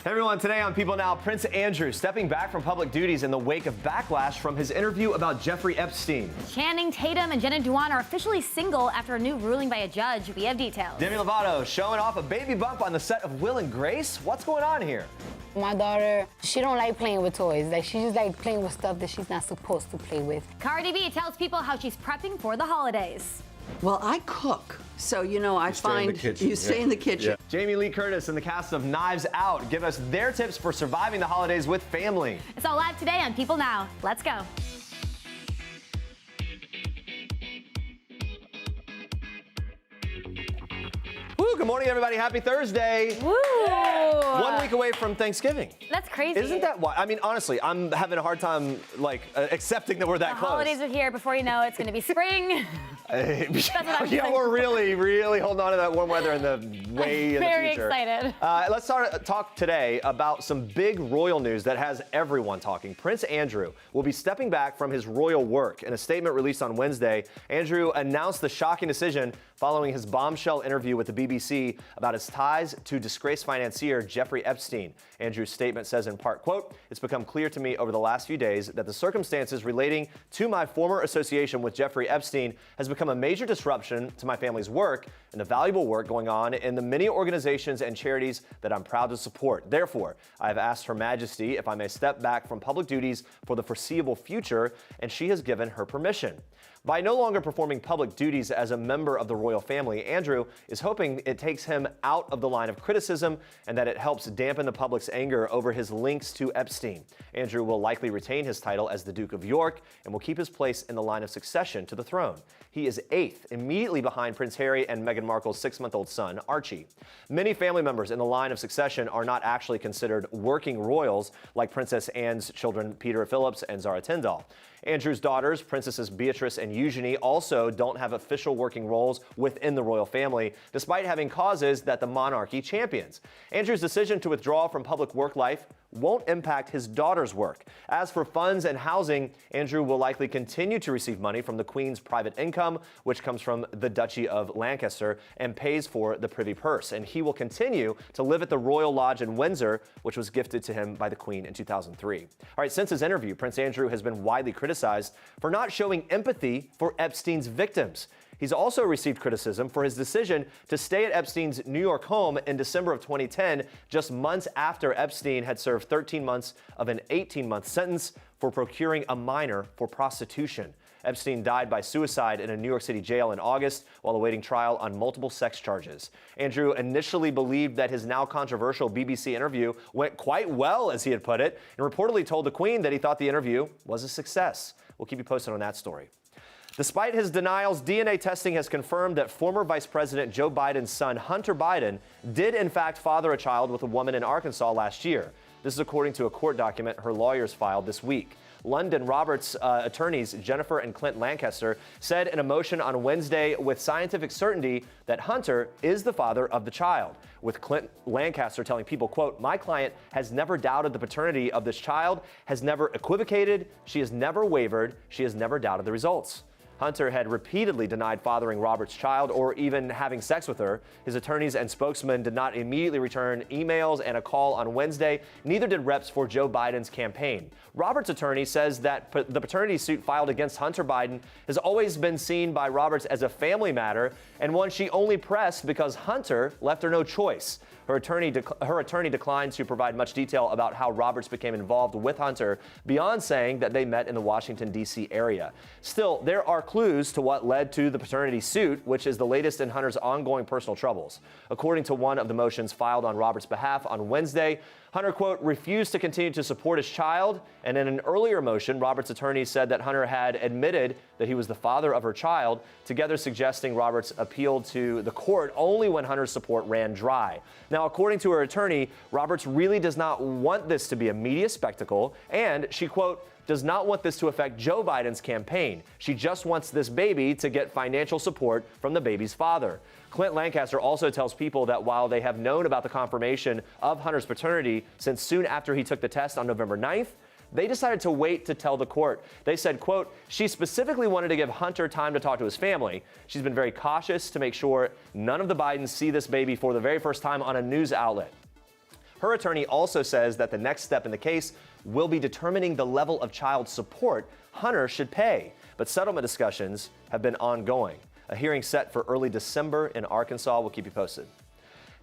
Hey everyone, today on People Now, Prince Andrew stepping back from public duties in the wake of backlash from his interview about Jeffrey Epstein. Channing Tatum and Jenna Dewan are officially single after a new ruling by a judge. We have details. Demi Lovato showing off a baby bump on the set of Will and Grace. What's going on here? My daughter, she don't like playing with toys. Like, she just like playing with stuff that she's not supposed to play with. Cardi B tells people how she's prepping for the holidays. Well, I cook, so I find you stay in the kitchen. Yeah. Jamie Lee Curtis and the cast of Knives Out give us their tips for surviving the holidays with family. It's all live today on People Now. Let's go. Woo, good morning, everybody. Happy Thursday. Woo! 1 week away from Thanksgiving. That's crazy. Isn't that wild? I mean, honestly, I'm having a hard time, accepting that we're that close. The holidays are here. Before you know it, it's going to be spring. Yeah, we're really holding on to that warm weather in the way in the future. Very excited. Let's talk today about some big royal news that has everyone talking. Prince Andrew will be stepping back from his royal work. In a statement released on Wednesday, Andrew announced the shocking decision following his bombshell interview with the BBC about his ties to disgraced financier Jeffrey Epstein. Andrew's statement says in part, quote, "It's become clear to me over the last few days that the circumstances relating to my former association with Jeffrey Epstein has become a major disruption to my family's work and the valuable work going on in the many organizations and charities that I'm proud to support. Therefore, I have asked Her Majesty if I may step back from public duties for the foreseeable future, and she has given her permission." By no longer performing public duties as a member of the royal family, Andrew is hoping it takes him out of the line of criticism and that it helps dampen the public's anger over his links to Epstein. Andrew will likely retain his title as the Duke of York and will keep his place in the line of succession to the throne. He is 8th, immediately behind Prince Harry and Meghan Markle's 6-month-old son, Archie. Many family members in the line of succession are not actually considered working royals, like Princess Anne's children Peter Phillips and Zara Tindall. Andrew's daughters, Princesses Beatrice and Eugenie, also don't have official working roles within the royal family, despite having causes that the monarchy champions. Andrew's decision to withdraw from public work life won't impact his daughter's work. As for funds and housing, Andrew will likely continue to receive money from the Queen's private income, which comes from the Duchy of Lancaster and pays for the Privy Purse. And he will continue to live at the Royal Lodge in Windsor, which was gifted to him by the Queen in 2003. All right, since his interview, Prince Andrew has been widely criticized for not showing empathy for Epstein's victims. He's also received criticism for his decision to stay at Epstein's New York home in December of 2010, just months after Epstein had served 13 months of an 18-month sentence for procuring a minor for prostitution. Epstein died by suicide in a New York City jail in August while awaiting trial on multiple sex charges. Andrew initially believed that his now controversial BBC interview went quite well, as he had put it, and reportedly told the Queen that he thought the interview was a success. We'll keep you posted on that story. Despite his denials, DNA testing has confirmed that former Vice President Joe Biden's son, Hunter Biden, did in fact father a child with a woman in Arkansas last year. This is according to a court document her lawyers filed this week. London Roberts attorneys Jennifer and Clint Lancaster said in a motion on Wednesday with scientific certainty that Hunter is the father of the child, with Clint Lancaster telling People, quote, "My client has never doubted the paternity of this child, has never equivocated, she has never wavered, she has never doubted the results." Hunter had repeatedly denied fathering Robert's child or even having sex with her. His attorneys and spokesman did not immediately return emails and a call on Wednesday. Neither did reps for Joe Biden's campaign. Robert's attorney says that the paternity suit filed against Hunter Biden has always been seen by Roberts as a family matter and one she only pressed because Hunter left her no choice. Her attorney declined to provide much detail about how Roberts became involved with Hunter, beyond saying that they met in the Washington, D.C. area. Still, there are clues to what led to the paternity suit, which is the latest in Hunter's ongoing personal troubles. According to one of the motions filed on Roberts' behalf on Wednesday, Hunter, quote, refused to continue to support his child, and in an earlier motion, Roberts' attorney said that Hunter had admitted that he was the father of her child, together suggesting Roberts appealed to the court only when Hunter's support ran dry. Now, according to her attorney, Roberts really does not want this to be a media spectacle, and she, quote, does not want this to affect Joe Biden's campaign. She just wants this baby to get financial support from the baby's father. Clint Lancaster also tells People that while they have known about the confirmation of Hunter's paternity since soon after he took the test on November 9th, they decided to wait to tell the court. They said, quote, she specifically wanted to give Hunter time to talk to his family. She's been very cautious to make sure none of the Bidens see this baby for the very first time on a news outlet. Her attorney also says that the next step in the case will be determining the level of child support Hunter should pay. But settlement discussions have been ongoing. A hearing set for early December in Arkansas. We'll keep you posted.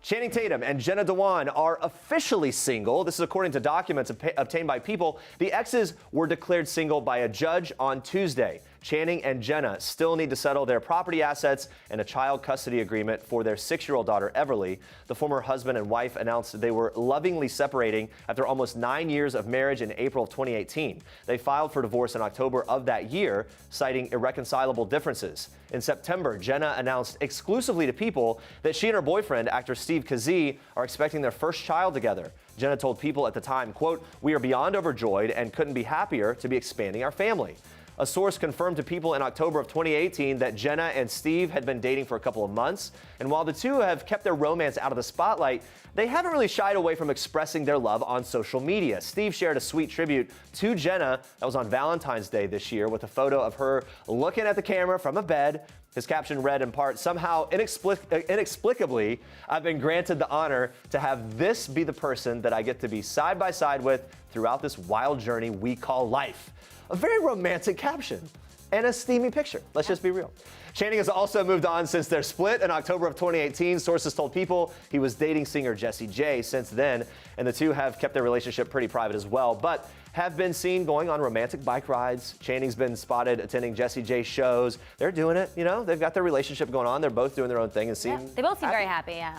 Channing Tatum and Jenna Dewan are officially single. This is according to documents obtained by People. The exes were declared single by a judge on Tuesday. Channing and Jenna still need to settle their property assets and a child custody agreement for their 6-year-old daughter, Everly. The former husband and wife announced they were lovingly separating after almost 9 years of marriage in April of 2018. They filed for divorce in October of that year, citing irreconcilable differences. In September, Jenna announced exclusively to People that she and her boyfriend, actor Steve Kazee, are expecting their first child together. Jenna told People at the time, quote, "We are beyond overjoyed and couldn't be happier to be expanding our family." A source confirmed to People in October of 2018 that Jenna and Steve had been dating for a couple of months. And while the two have kept their romance out of the spotlight, they haven't really shied away from expressing their love on social media. Steve shared a sweet tribute to Jenna that was on Valentine's Day this year with a photo of her looking at the camera from a bed. His caption read in part, "Somehow, inexplicably, I've been granted the honor to have this be the person that I get to be side by side with throughout this wild journey we call life." A very romantic caption and a steamy picture. Let's just be real. Channing has also moved on since their split in October of 2018. Sources told People he was dating singer Jessie J since then, and the two have kept their relationship pretty private as well, but have been seen going on romantic bike rides. Channing's been spotted attending Jessie J shows. They're doing it, you know, they've got their relationship going on. They're both doing their own thing and seem They both seem very happy, yeah.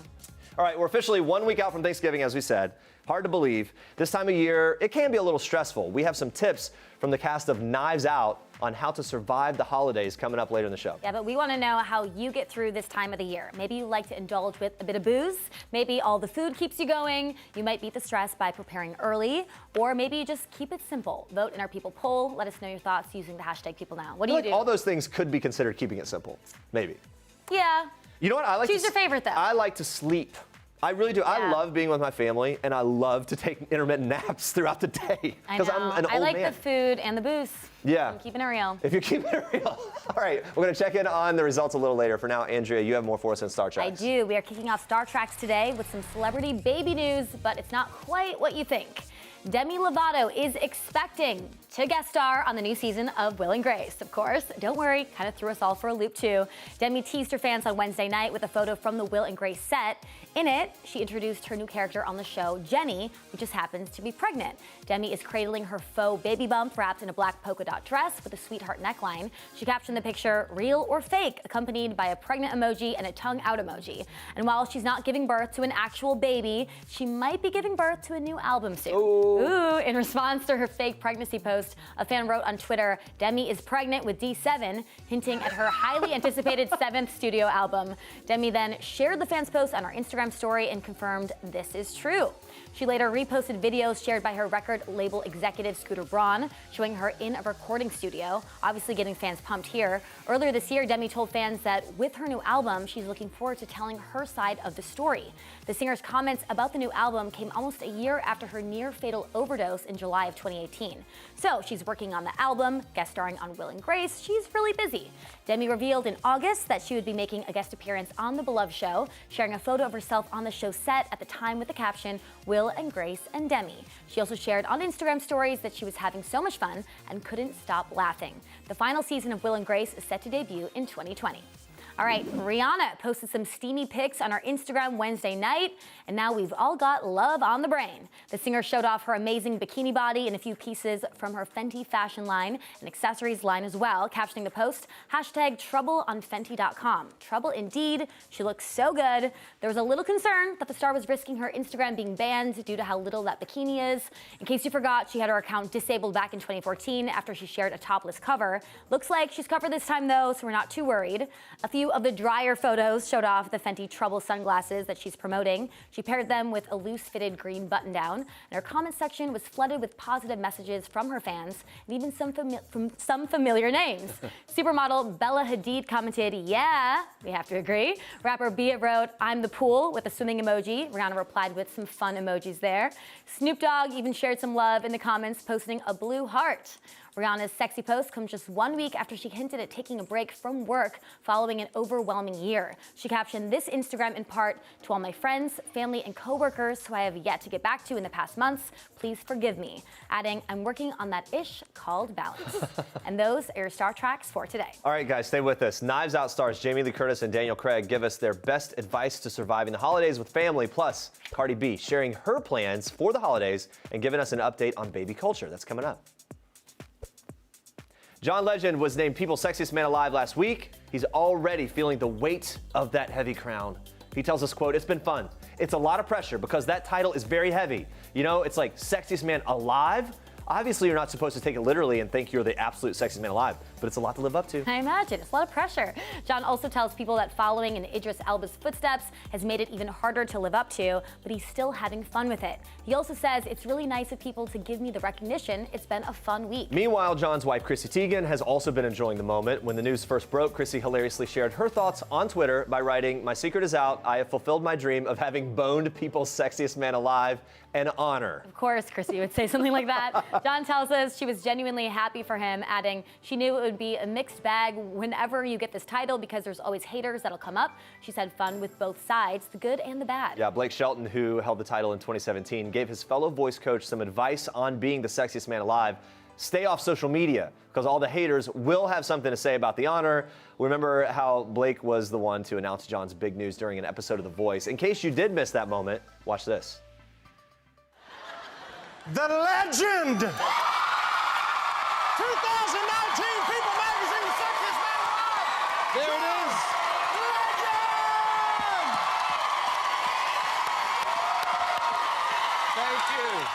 All right, we're officially 1 week out from Thanksgiving, as we said. Hard to believe. This time of year, it can be a little stressful. We have some tips from the cast of Knives Out on how to survive the holidays coming up later in the show. Yeah, but we want to know how you get through this time of the year. Maybe you like to indulge with a bit of booze. Maybe all the food keeps you going. You might beat the stress by preparing early. Or maybe you just keep it simple. Vote in our People poll. Let us know your thoughts using the hashtag #PeopleNow. What do you do? All those things could be considered keeping it simple. Maybe. Yeah. You know what? I like Choose your favorite, though. I like to sleep. I really do. Yeah. I love being with my family, and I love to take intermittent naps throughout the day because I'm an old man. I like the food and the booze. Yeah. I'm keeping it real. If you're keeping it real. All right, we're going to check in on the results a little later. For now, Andrea, you have more for us in Star Trek. I do. We are kicking off Star Treks today with some celebrity baby news, but it's not quite what you think. Demi Lovato is expecting to guest star on the new season of Will and Grace. Of course, don't worry, kind of threw us all for a loop too. Demi teased her fans on Wednesday night with a photo from the Will and Grace set. In it, she introduced her new character on the show, Jenny, who just happens to be pregnant. Demi is cradling her faux baby bump wrapped in a black polka dot dress with a sweetheart neckline. She captioned the picture, "Real or fake," accompanied by a pregnant emoji and a tongue out emoji. And while she's not giving birth to an actual baby, she might be giving birth to a new album soon. Ooh, in response to her fake pregnancy post, a fan wrote on Twitter, "Demi is pregnant with D7, hinting at her highly anticipated 7th studio album. Demi then shared the fan's post on her Instagram story and confirmed this is true. She later reposted videos shared by her record label executive Scooter Braun, showing her in a recording studio, obviously getting fans pumped here. Earlier this year, Demi told fans that with her new album, she's looking forward to telling her side of the story. The singer's comments about the new album came almost a year after her near-fatal overdose in July of 2018. So she's working on the album, guest starring on Will and Grace. She's really busy. Demi revealed in August that she would be making a guest appearance on The Beloved Show, sharing a photo of herself on the show set at the time with the caption, "Will and Grace and Demi." She also shared on Instagram stories that she was having so much fun and couldn't stop laughing. The final season of Will and Grace is set to debut in 2020. All right, Rihanna posted some steamy pics on her Instagram Wednesday night, and now we've all got love on the brain. The singer showed off her amazing bikini body and a few pieces from her Fenty fashion line and accessories line as well, captioning the post, #Trouble on Fenty.com. Trouble indeed. She looks so good. There was a little concern that the star was risking her Instagram being banned due to how little that bikini is. In case you forgot, she had her account disabled back in 2014 after she shared a topless cover. Looks like she's covered this time though, so we're not too worried. A few of the drier photos showed off the Fenty Trouble sunglasses that she's promoting. She paired them with a loose-fitted green button-down, and her comment section was flooded with positive messages from her fans and even some familiar names. Supermodel Bella Hadid commented, "Yeah, we have to agree." Rapper Bia wrote, "I'm the pool," with a swimming emoji. Rihanna replied with some fun emojis there. Snoop Dogg even shared some love in the comments, posting a blue heart. Rihanna's sexy post comes just 1 week after she hinted at taking a break from work following an overwhelming year. She captioned this Instagram in part, "To all my friends, family, and coworkers who I have yet to get back to in the past months, please forgive me," adding, "I'm working on that ish called balance." And those are your Star Tracks for today. All right, guys, stay with us. Knives Out stars Jamie Lee Curtis and Daniel Craig give us their best advice to surviving the holidays with family. Plus, Cardi B sharing her plans for the holidays and giving us an update on baby culture. That's coming up. John Legend was named People's Sexiest Man Alive last week. He's already feeling the weight of that heavy crown. He tells us, quote, "It's been fun. It's a lot of pressure because that title is very heavy. You know, it's like Sexiest Man Alive. Obviously, you're not supposed to take it literally and think you're the absolute sexiest man alive, but it's a lot to live up to." I imagine. It's a lot of pressure. John also tells people that following in Idris Elba's footsteps has made it even harder to live up to, but he's still having fun with it. He also says, "It's really nice of people to give me the recognition. It's been a fun week." Meanwhile, John's wife, Chrissy Teigen, has also been enjoying the moment. When the news first broke, Chrissy hilariously shared her thoughts on Twitter by writing, "My secret is out. I have fulfilled my dream of having boned People's Sexiest Man Alive. An honor." Of course, Chrissy would say something like that. John tells us she was genuinely happy for him, adding, "She knew it would be a mixed bag whenever you get this title because there's always haters that'll come up. She's had fun with both sides, the good and the bad." Yeah, Blake Shelton, who held the title in 2017, gave his fellow voice coach some advice on being the sexiest man alive. Stay off social media because all the haters will have something to say about the honor. Remember how Blake was the one to announce John's big news during an episode of The Voice. In case you did miss that moment, watch this. The legend! 2019 People Magazine Sexiest Man Alive! There it is! Legend! Thank you.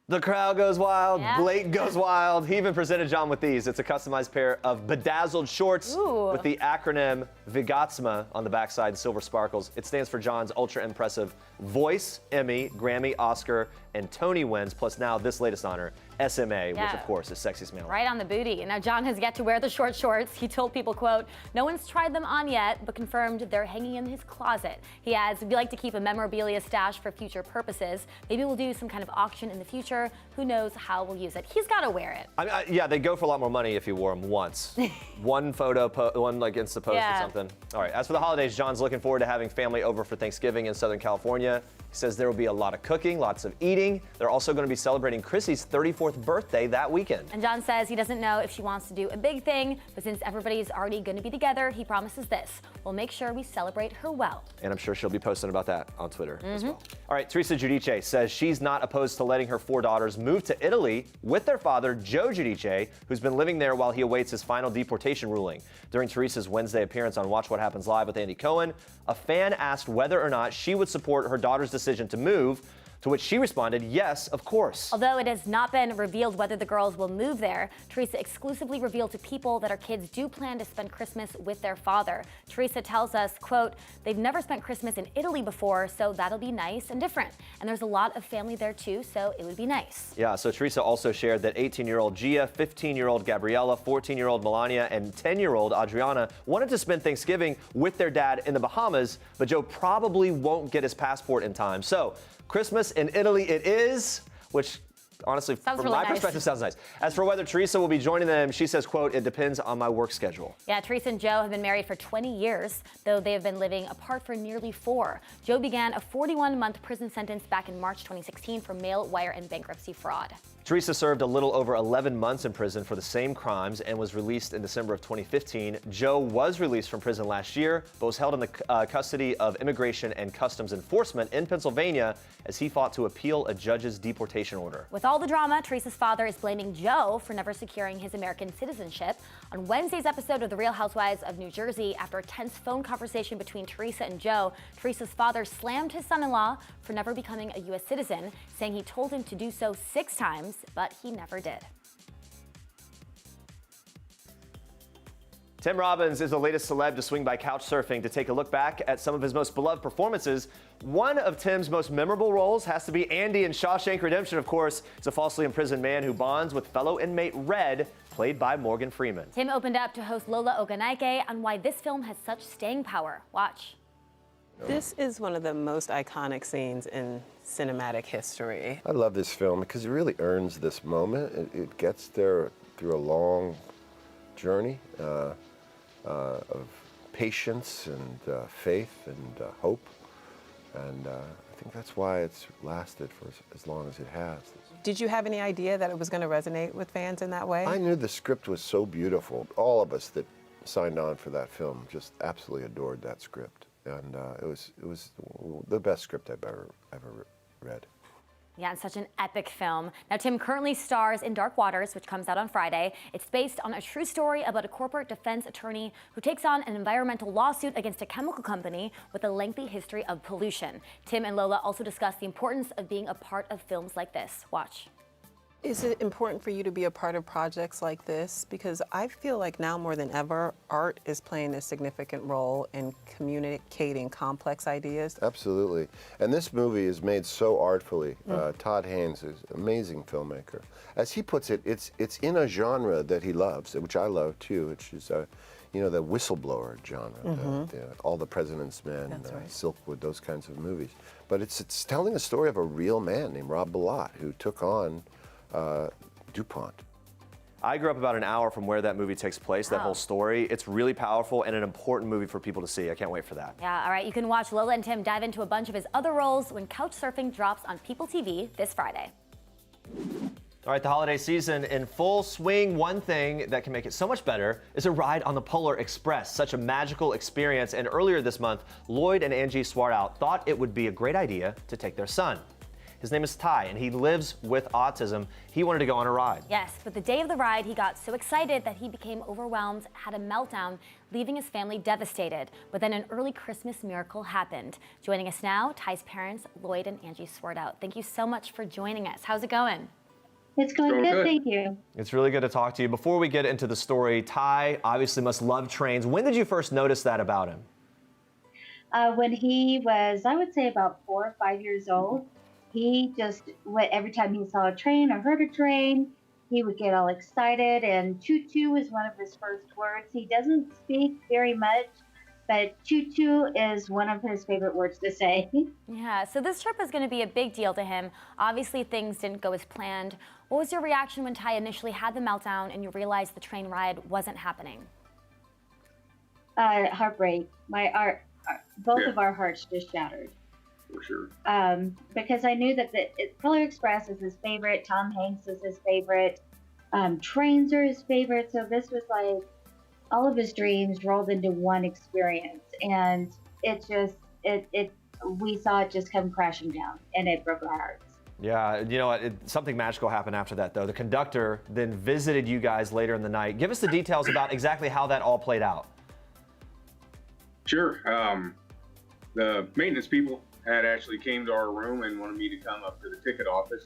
The crowd goes wild, Yeah. Blake goes wild. He even presented John with these. It's a customized pair of bedazzled shorts with the acronym VEGOTSMA on the backside in silver sparkles. It stands for John's ultra impressive voice, Emmy, Grammy, Oscar, and Tony wins, plus now this latest honor, SMA, which of course is Sexiest Man Alive. Right on the booty. Now, John has yet to wear the short shorts. He told people, quote, "No one's tried them on yet, but confirmed they're hanging in his closet." He adds, "We like to keep a memorabilia stash for future purposes. Maybe we'll do some kind of auction in the future. Who knows how we'll use it." He's got to wear it. Yeah, they go for a lot more money if you wore them once. One photo, one like Insta post or something. All right, as for the holidays, John's looking forward to having family over for Thanksgiving in Southern California. He says there will be a lot of cooking, lots of eating. They're also going to be celebrating Chrissy's 34th birthday that weekend. And John says he doesn't know if she wants to do a big thing, but since everybody's already going to be together, he promises this: "We'll make sure we celebrate her well." And I'm sure she'll be posting about that on Twitter as well. All right, Teresa Giudice says she's not opposed to letting her 4 daughters move to Italy with their father, Joe Giudice, who's been living there while he awaits his final deportation ruling. During Teresa's Wednesday appearance on Watch What Happens Live with Andy Cohen, a fan asked whether or not she would support her daughter's decision to move, to which she responded, "Yes, of course." Although it has not been revealed whether the girls will move there, Teresa exclusively revealed to People that her kids do plan to spend Christmas with their father. Teresa tells us, quote, "They've never spent Christmas in Italy before, so that'll be nice and different. And there's a lot of family there too, so it would be nice." Yeah, so Teresa also shared that 18-year-old Gia, 15-year-old Gabriella, 14-year-old Melania, and 10-year-old Adriana wanted to spend Thanksgiving with their dad in the Bahamas, but Joe probably won't get his passport in time. So Christmas in Italy it is, which honestly, Sounds from really my nice. perspective, sounds nice. As for whether Teresa will be joining them, she says, quote, "It depends on my work schedule." Yeah, Teresa and Joe have been married for 20 years, though they have been living apart for nearly 4. Joe began a 41-month prison sentence back in March 2016 for mail, wire, and bankruptcy fraud. Teresa served a little over 11 months in prison for the same crimes and was released in December of 2015. Joe was released from prison last year, but was held in the custody of Immigration and Customs Enforcement in Pennsylvania as he fought to appeal a judge's deportation order. With all the drama, Teresa's father is blaming Joe for never securing his American citizenship. On Wednesday's episode of The Real Housewives of New Jersey, after a tense phone conversation between Teresa and Joe, Teresa's father slammed his son-in-law for never becoming a U.S. citizen, saying he told him to do so 6 times, but he never did. Tim Robbins is the latest celeb to swing by couch surfing to take a look back at some of his most beloved performances. One of Tim's most memorable roles has to be Andy in Shawshank Redemption, of course. He's a falsely imprisoned man who bonds with fellow inmate Red, played by Morgan Freeman. Tim opened up to host Lola Oganaike on why this film has such staying power. Watch. This is one of the most iconic scenes in cinematic history. I love this film because it really earns this moment. It gets their through a long journey of patience and faith and hope. And I think that's why it's lasted for as long as it has. Did you have any idea that it was going to resonate with fans in that way? I knew the script was so beautiful. All of us that signed on for that film just absolutely adored that script. And it was the best script I've ever read. Yeah, it's such an epic film. Now, Tim currently stars in Dark Waters, which comes out on Friday. It's based on a true story about a corporate defense attorney who takes on an environmental lawsuit against a chemical company with a lengthy history of pollution. Tim and Lola also discuss the importance of being a part of films like this. Watch. Is it important for you to be a part of projects like this? Because I feel like now more than ever, art is playing a significant role in communicating complex ideas. Absolutely. And this movie is made so artfully. Todd Haynes is an amazing filmmaker. As he puts it, it's in a genre that he loves, which I love too, which is you know, the whistleblower genre, All the President's Men, Silkwood, those kinds of movies. But it's telling a story of a real man named Rob Bilott who took on DuPont. I grew up about an hour from where that movie takes place, that whole story. It's really powerful and an important movie for people to see. I can't wait for that. Yeah, all right, you can watch Lola and Tim dive into a bunch of his other roles when Couch Surfing drops on PeopleTV this Friday. All right, the holiday season in full swing. One thing that can make it so much better is a ride on the Polar Express. Such a magical experience. And earlier this month, Lloyd and Angie Swartout thought it would be a great idea to take their son. His name is Ty, and he lives with autism. He wanted to go on a ride. Yes, but the day of the ride, he got so excited that he became overwhelmed, had a meltdown, leaving his family devastated. But then an early Christmas miracle happened. Joining us now, Ty's parents, Lloyd and Angie Swartout. Thank you so much for joining us. How's it going? It's going good, thank you. It's really good to talk to you. Before we get into the story, Ty obviously must love trains. When did you first notice that about him? When he was, I would say, about 4 or 5 years old, he just, every time he saw a train or heard a train, he would get all excited, and choo-choo was one of his first words. He doesn't speak very much, but choo-choo is one of his favorite words to say. Yeah, so this trip is going to be a big deal to him. Obviously, things didn't go as planned. What was your reaction when Ty initially had the meltdown and you realized the train ride wasn't happening? Heartbreak. Both of our hearts just shattered. For sure. Because I knew that the Polar Express is his favorite, Tom Hanks is his favorite, trains are his favorite, so this was like all of his dreams rolled into one experience, and we saw it just come crashing down, and it broke our hearts. Yeah, you know what? Something magical happened after that, though. The conductor then visited you guys later in the night. Give us the details about exactly how that all played out. Sure. The maintenance people had actually came to our room and wanted me to come up to the ticket office,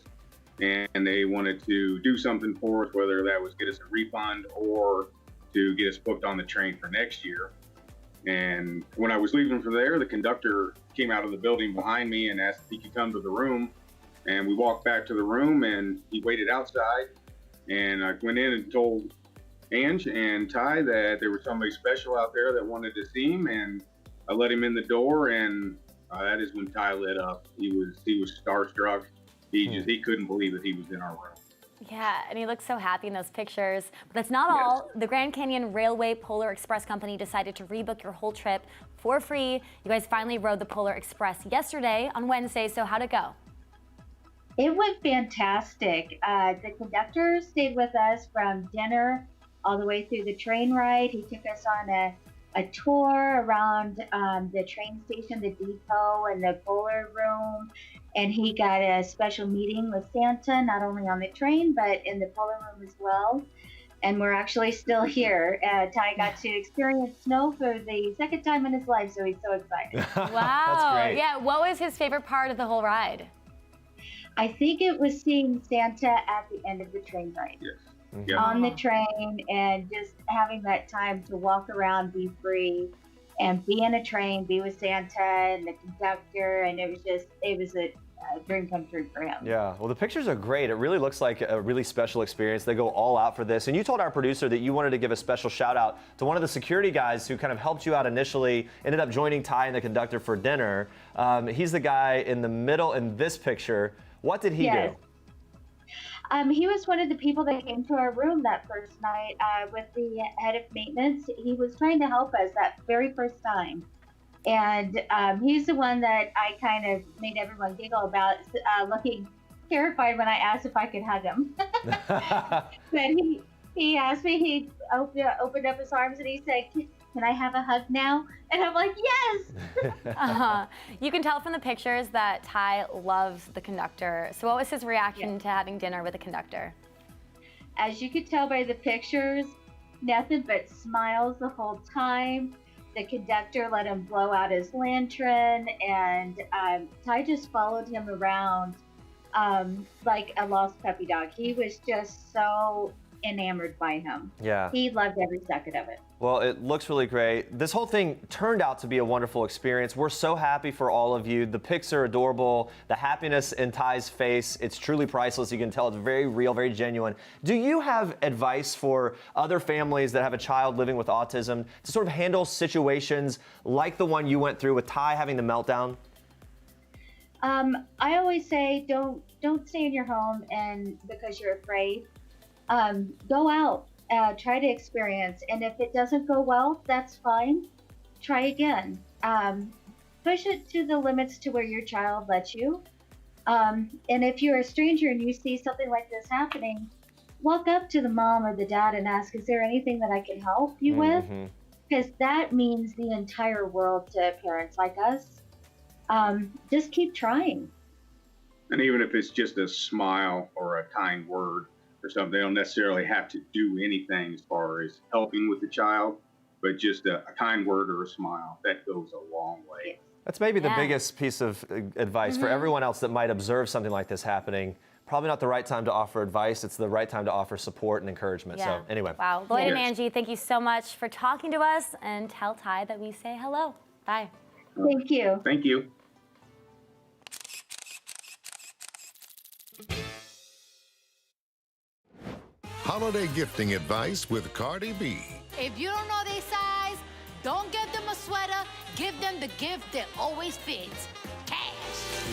and they wanted to do something for us, whether that was get us a refund or to get us booked on the train for next year. And when I was leaving from there, the conductor came out of the building behind me and asked if he could come to the room. And we walked back to the room, and he waited outside. And I went in and told Ange and Ty that there was somebody special out there that wanted to see him, and I let him in the door, and that is when Ty lit up. He was starstruck. He couldn't believe that he was in our room. Yeah, and he looks so happy in those pictures. But that's not all. The Grand Canyon Railway Polar Express Company decided to rebook your whole trip for free. You guys finally rode the Polar Express yesterday on Wednesday, so how'd it go? It went fantastic. The conductor stayed with us from dinner all the way through the train ride. He took us on a tour around the train station, the depot, and the Polar room. And he got a special meeting with Santa, not only on the train, but in the Polar room as well. And we're actually still here. Ty got to experience snow for the second time in his life, so he's so excited. Wow. That's great. Yeah, what was his favorite part of the whole ride? I think it was seeing Santa at the end of the train ride. Yes. Mm-hmm. On the train, and just having that time to walk around, be free, and be in a train, be with Santa and the conductor, and it was a dream come true for him. Yeah, well, the pictures are great. It really looks like a really special experience. They go all out for this. And you told our producer that you wanted to give a special shout out to one of the security guys who kind of helped you out initially, ended up joining Ty and the conductor for dinner. He's the guy in the middle in this picture. What did he do? He was one of the people that came to our room that first night with the head of maintenance. He was trying to help us that very first time. And he's the one that I kind of made everyone giggle about looking terrified when I asked if I could hug him. But he asked me, he opened up his arms and he said, "Can I have a hug now?" And I'm like, yes! You can tell from the pictures that Ty loves the conductor. So what was his reaction to having dinner with the conductor? As you could tell by the pictures, nothing but smiles the whole time. The conductor let him blow out his lantern, and Ty just followed him around like a lost puppy dog. He was just so enamored by him. Yeah. He loved every second of it. Well, it looks really great. This whole thing turned out to be a wonderful experience. We're so happy for all of you. The pics are adorable. The happiness in Ty's face, it's truly priceless. You can tell it's very real, very genuine. Do you have advice for other families that have a child living with autism to sort of handle situations like the one you went through with Ty having the meltdown? I always say don't stay in your home and because you're afraid. Go out. Try to experience, and if it doesn't go well, that's fine. Try again. Push it to the limits to where your child lets you. And if you're a stranger and you see something like this happening, walk up to the mom or the dad and ask, "Is there anything that I can help you with?" Because that means the entire world to parents like us. Just keep trying. And even if it's just a smile or a kind word or something, they don't necessarily have to do anything as far as helping with the child, but just a kind word or a smile, that goes a long way. That's maybe the biggest piece of advice for everyone else that might observe something like this happening. Probably not the right time to offer advice. It's the right time to offer support and encouragement. So anyway. Wow. Lloyd and Angie, thank you so much for talking to us, and tell Ty that we say hello. Bye. Thank you. Thank you. Holiday gifting advice with Cardi B. If you don't know their size, don't get them a sweater. Give them the gift that always fits. Cash.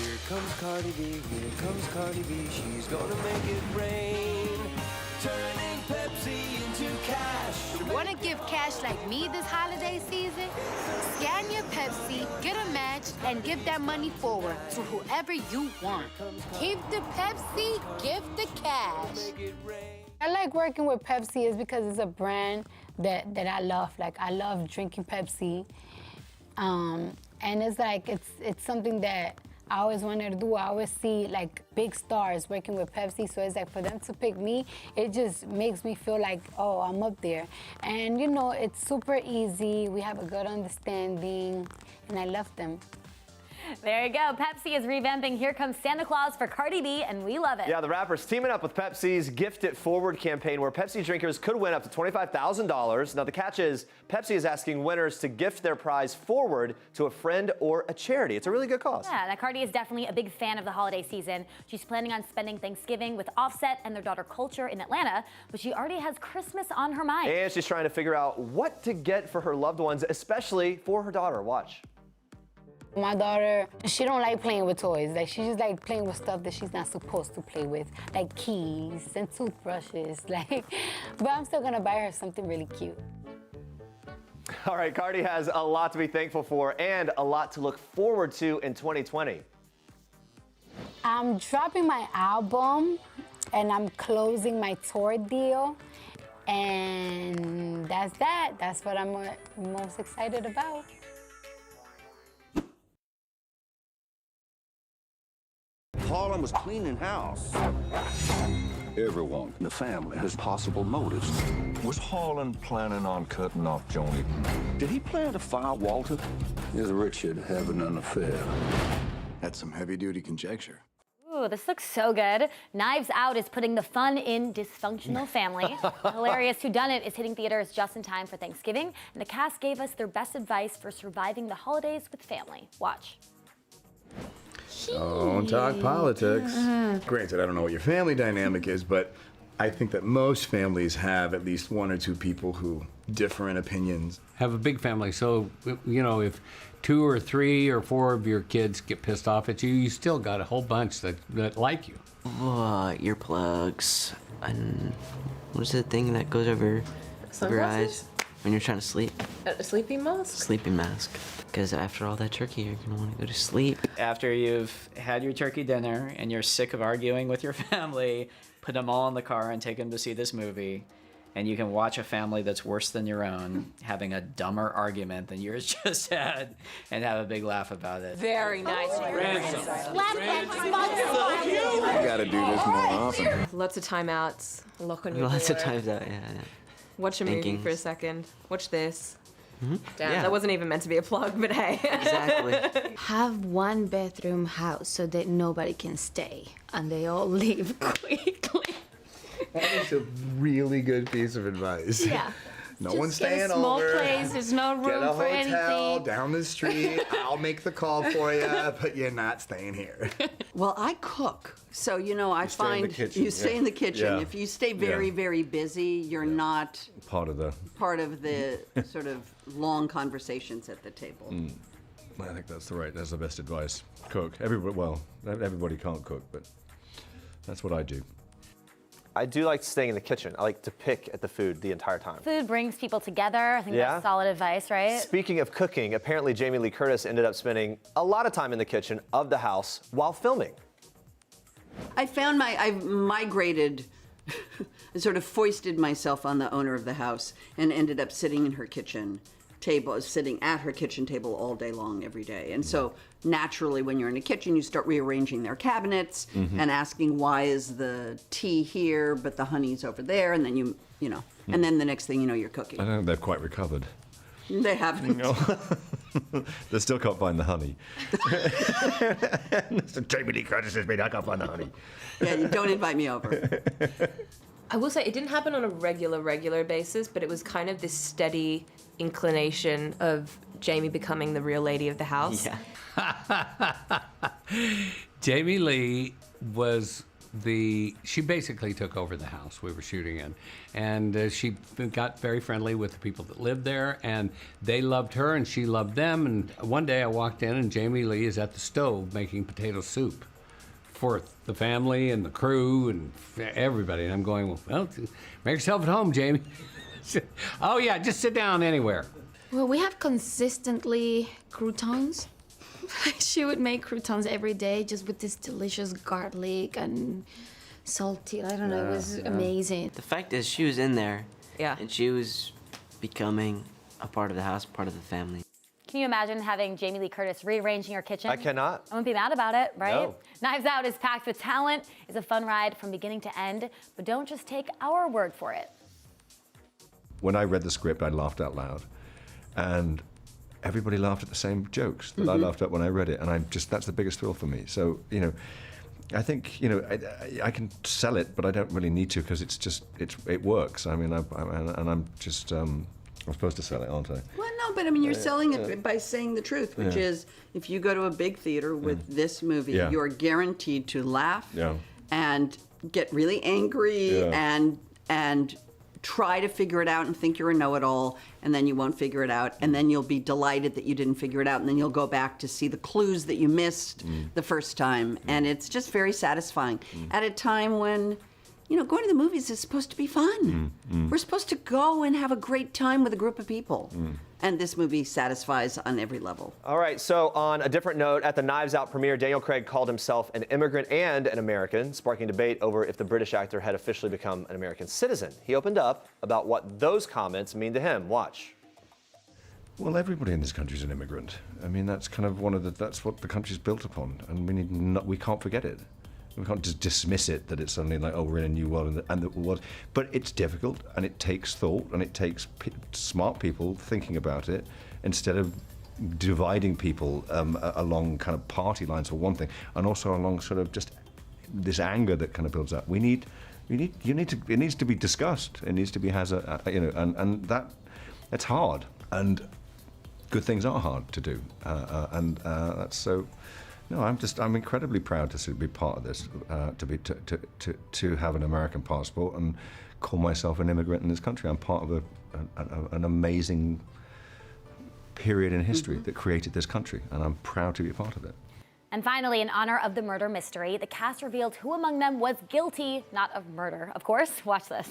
Here comes Cardi B, here comes Cardi B. She's gonna make it rain. Turning Pepsi into cash. Want to give cash like me this holiday season? Scan your Pepsi, get a match, and give that money forward to whoever you want. Keep the Pepsi, give the cash. I like working with Pepsi is because it's a brand that I love. Like, I love drinking Pepsi. And it's like, it's something that I always wanted to do. I always see like big stars working with Pepsi. So it's like for them to pick me, it just makes me feel like, oh, I'm up there. And you know, it's super easy. We have a good understanding and I love them. There you go. Pepsi is revamping Here Comes Santa Claus for Cardi B, and we love it. Yeah, the rapper's teaming up with Pepsi's Gift It Forward campaign, where Pepsi drinkers could win up to $25,000. Now, the catch is Pepsi is asking winners to gift their prize forward to a friend or a charity. It's a really good cause. Yeah, now Cardi is definitely a big fan of the holiday season. She's planning on spending Thanksgiving with Offset and their daughter Kulture in Atlanta, but she already has Christmas on her mind. And she's trying to figure out what to get for her loved ones, especially for her daughter. Watch. My daughter, she don't like playing with toys. Like, she just like playing with stuff that she's not supposed to play with, like keys and toothbrushes. Like, but I'm still gonna buy her something really cute. All right, Cardi has a lot to be thankful for and a lot to look forward to in 2020. I'm dropping my album and I'm closing my tour deal. And that's that. That's what I'm most excited about. Harlem was cleaning house. Everyone in the family has possible motives. Was Harlan planning on cutting off Joni? Did he plan to fire Walter? Is Richard having an affair? That's some heavy-duty conjecture. Ooh, this looks so good. Knives Out is putting the fun in dysfunctional family. The hilarious whodunit is hitting theaters just in time for Thanksgiving, and the cast gave us their best advice for surviving the holidays with family. Watch. Don't talk politics. Granted, I don't know what your family dynamic is, but I think that most families have at least one or two people who differ in opinions. Have a big family, so, you know, if 2 or 3 or 4 of your kids get pissed off at you, you still got a whole bunch that like you. Earplugs, and what is the thing that goes over your eyes when you're trying to sleep? A sleeping mask? Sleeping mask. Because after all that turkey, you're gonna want to go to sleep. After you've had your turkey dinner and you're sick of arguing with your family, put them all in the car and take them to see this movie. And you can watch a family that's worse than your own having a dumber argument than yours just had and have a big laugh about it. Very nice. I gotta do this more often. Lots of timeouts. Lock on your Lots door. of times out, yeah. Watch a movie Thinking. for a second. Watch this. Mm-hmm. Damn, Yeah. that wasn't even meant to be a plug, but hey. Exactly. Have one bedroom house so that nobody can stay and they all leave quickly. That is a really good piece of advice. Yeah. No Just one's get staying a small over. place, there's no room Get a for hotel anything. down the street. I'll make the call for you, but you're not staying here. Well, I cook. So, you know, I stay in the find kitchen, you stay yeah. in the kitchen. Yeah. If you stay very, Yeah. very busy, you're not Part of the. part of the sort of long conversations at the table. I think that's the best advice. Cook. Everybody can't cook, but that's what I do. I do like staying in the kitchen. I like to pick at the food the entire time. Food brings people together. I think Yeah. that's solid advice, right? Speaking of cooking, apparently Jamie Lee Curtis ended up spending a lot of time in the kitchen of the house while filming. I've migrated, sort of foisted myself on the owner of the house and ended up sitting in her kitchen table, sitting at her kitchen table all day long every day. And so naturally when you're in a kitchen, you start rearranging their cabinets and asking why is the tea here but the honey's over there, and then you know, and then the next thing you know, you're cooking. I don't think they've quite recovered. They haven't. No. They still can't find the honey. So Jamie Lee Curtis says, I can't find the honey. Yeah, you don't invite me over. I will say it didn't happen on a regular basis, but it was kind of this steady inclination of Jamie becoming the real lady of the house. Yeah. Jamie Lee she basically took over the house we were shooting in. And she got very friendly with the people that lived there, and they loved her and she loved them. And one day I walked in and Jamie Lee is at the stove making potato soup for the family and the crew and everybody. And I'm going, well, make yourself at home, Jamie. Oh yeah, just sit down anywhere. Well, we have consistently croutons. She would make croutons every day just with this delicious garlic and salty. I don't know, it was amazing. The fact is, she was in there. Yeah. And she was becoming a part of the house, part of the family. Can you imagine having Jamie Lee Curtis rearranging your kitchen? I cannot. I wouldn't be mad about it, right? No. Knives Out is packed with talent. It's a fun ride from beginning to end, but don't just take our word for it. When I read the script, I laughed out loud. And everybody laughed at the same jokes that I laughed at when I read it. And that's the biggest thrill for me. So, you know, I think, you know, I can sell it, but I don't really need to because it works. I mean, I'm supposed to sell it, aren't I? Well, no, but I mean, you're selling it by saying the truth, which is if you go to a big theater with this movie, you're guaranteed to laugh and get really angry and try to figure it out and think you're a know-it-all, and then you won't figure it out, and then you'll be delighted that you didn't figure it out, and then you'll go back to see the clues that you missed the first time, and it's just very satisfying at a time when, you know, going to the movies is supposed to be fun. We're supposed to go and have a great time with a group of people. And this movie satisfies on every level. All right, so on a different note, at the Knives Out premiere, Daniel Craig called himself an immigrant and an American, sparking debate over if the British actor had officially become an American citizen. He opened up about what those comments mean to him. Watch. Well, everybody in this country is an immigrant. I mean, that's kind of that's what the country's built upon, and we can't forget it. We can't just dismiss it that it's suddenly like, oh, we're in a new world and the world. But it's difficult and it takes thought and it takes smart people thinking about it instead of dividing people along kind of party lines for one thing, and also along sort of just this anger that kind of builds up. It needs to be discussed. It needs to be and that's hard. And good things are hard to do, and that's so. No, I'm incredibly proud to be part of this, to have an American passport and call myself an immigrant in this country. I'm part of an amazing period in history that created this country, and I'm proud to be a part of it. And finally, in honor of the murder mystery, the cast revealed who among them was guilty, not of murder, of course. Watch this.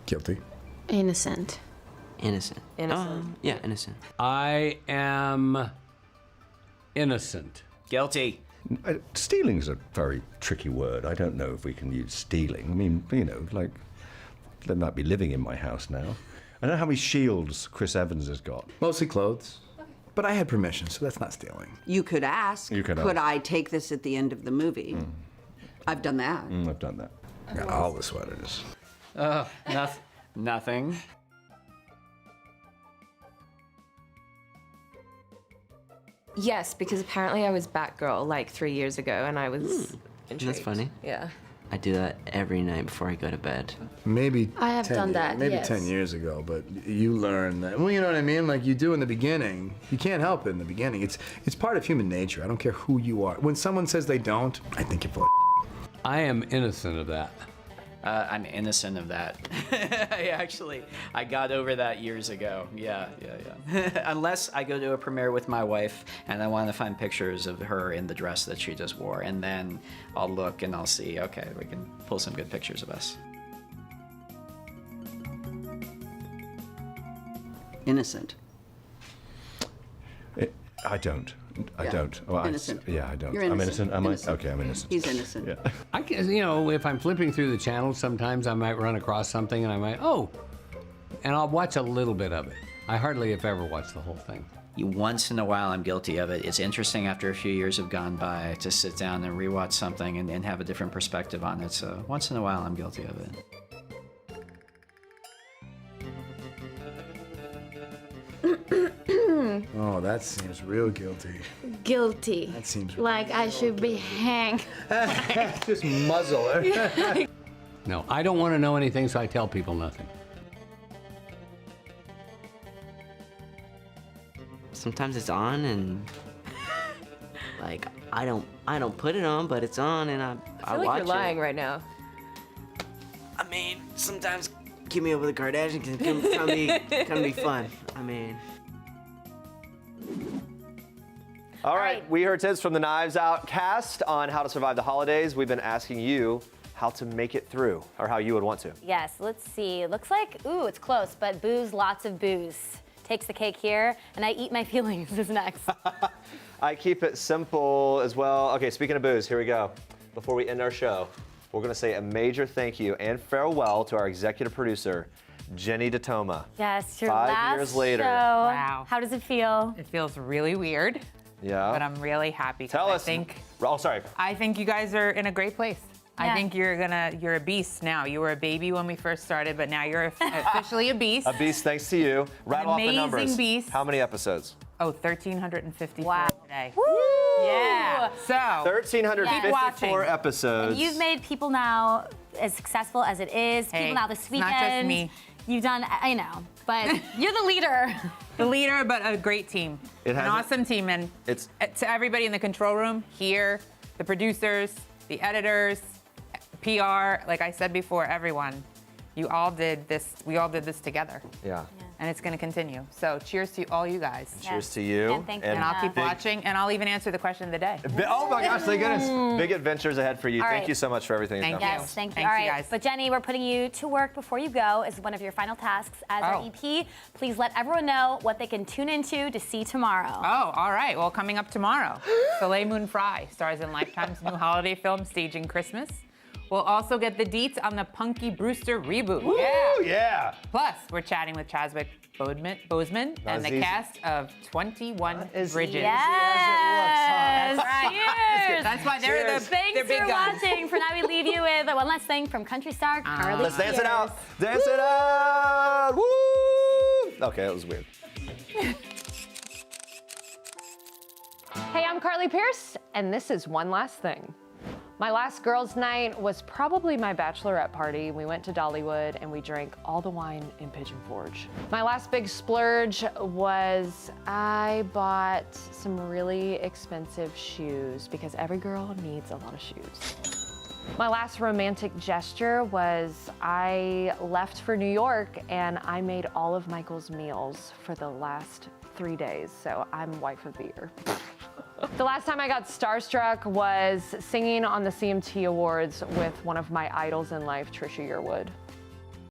Guilty. Innocent. Innocent. Yeah, innocent. I am innocent. Guilty. Stealing is a very tricky word. I don't know if we can use stealing. I mean, you know, like, they might be living in my house now. I don't know how many shields Chris Evans has got. Mostly clothes. But I had permission, so that's not stealing. You could ask, You could could ask. I take this at the end of the movie? I've done that. I've done that. I got all the sweaters. Nothing. Yes, because apparently I was Batgirl like 3 years ago, and I was intrigued. That's funny. Yeah. I do that every night before I go to bed. Maybe I have 10 done years- that, Maybe yes. 10 years ago, but you learn that. Well, you know what I mean? Like you do in the beginning. You can't help it in the beginning. It's part of human nature. I don't care who you are. When someone says they don't, I think you're full of I am innocent of that. I'm innocent of that. I got over that years ago. Yeah. Unless I go to a premiere with my wife and I want to find pictures of her in the dress that she just wore, and then I'll look and I'll see, okay, we can pull some good pictures of us. Innocent. I don't. I Yeah. don't. Well, Innocent. I don't. You're I'm innocent. innocent. Am Innocent. I? Okay, I'm innocent. He's innocent. Yeah. I can, you know, if I'm flipping through the channels, sometimes I might run across something and I might, and I'll watch a little bit of it. I hardly if ever watch the whole thing. Once in a while, I'm guilty of it. It's interesting after a few years have gone by to sit down and rewatch something and have a different perspective on it. So once in a while, I'm guilty of it. Oh, that seems real guilty. Guilty. That seems like I should be hanged. Just muzzle her. No, I don't want to know anything, so I tell people nothing. Sometimes it's on and like I don't put it on, but it's on and I I feel like watch you're lying right now. I mean, sometimes keep me up with the Kardashians can be fun. I mean. All right, we heard tips from the Knives Out cast on how to survive the holidays. We've been asking you how to make it through, or how you would want to. Yes, let's see. Looks like, ooh, it's close, but booze, lots of booze. Takes the cake here, and I eat my feelings is next. I keep it simple as well. Okay, speaking of booze, here we go. Before we end our show, we're gonna say a major thank you and farewell to our executive producer, Jenny Detoma. Yes, your 5 last years later. show. Wow. How does it feel? It feels really weird, Yeah. but I'm really happy. 'cause Tell I us. think Oh, sorry. I think you guys are in a great place. Yeah. I think you're a beast now. You were a baby when we first started, but now you're officially a beast. A beast, thanks to you. Rattle off the amazing numbers. beast. How many episodes? Oh, 1,354 Wow. today. Woo! Yeah. So 1,354 Keep episodes. And you've made People Now as successful as it is. Hey, People Now this it's weekend. not just me. You've done, I know, but you're the leader. the leader, but a great team. It An hasn't- awesome team. And It's to everybody in the control room here, the producers, the editors, PR, like I said before, everyone, you all did this. We all did this together. yeah. And it's going to continue. So cheers to all you guys. Cheers to you. And thank you. And I'll keep big- watching, and I'll even answer the question of the day. Oh my gosh, thank goodness. Big adventures ahead for you. All Thank right. you so much for everything. Thank you've done. you. Yes, thank you. Thanks, All you right, guys. but Jenny, we're putting you to work before you go as one of your final tasks as our Oh. EP. Please let everyone know what they can tune into to see tomorrow. Oh, all right. Well, coming up tomorrow, Soleil Moon Frye stars in Lifetime's new holiday film, Staging Christmas. We'll also get the deets on the Punky Brewster reboot. Woo, yeah. Plus, we're chatting with Chadwick Boseman and the easy. cast of 21 Bridges. Yes. That's right. Cheers. That's why they're Cheers. Thanks they're big for guns. watching. For now, we leave you with one last thing from country star Carly. Let's dance it Pierce. out. Dance it out. Woo! Okay, that was weird. Hey, I'm Carly Pierce, and this is One Last Thing. My last girls' night was probably my bachelorette party. We went to Dollywood and we drank all the wine in Pigeon Forge. My last big splurge was I bought some really expensive shoes because every girl needs a lot of shoes. My last romantic gesture was I left for New York and I made all of Michael's meals for the last 3 days, so I'm wife of the year. The last time I got starstruck was singing on the CMT Awards with one of my idols in life, Trisha Yearwood.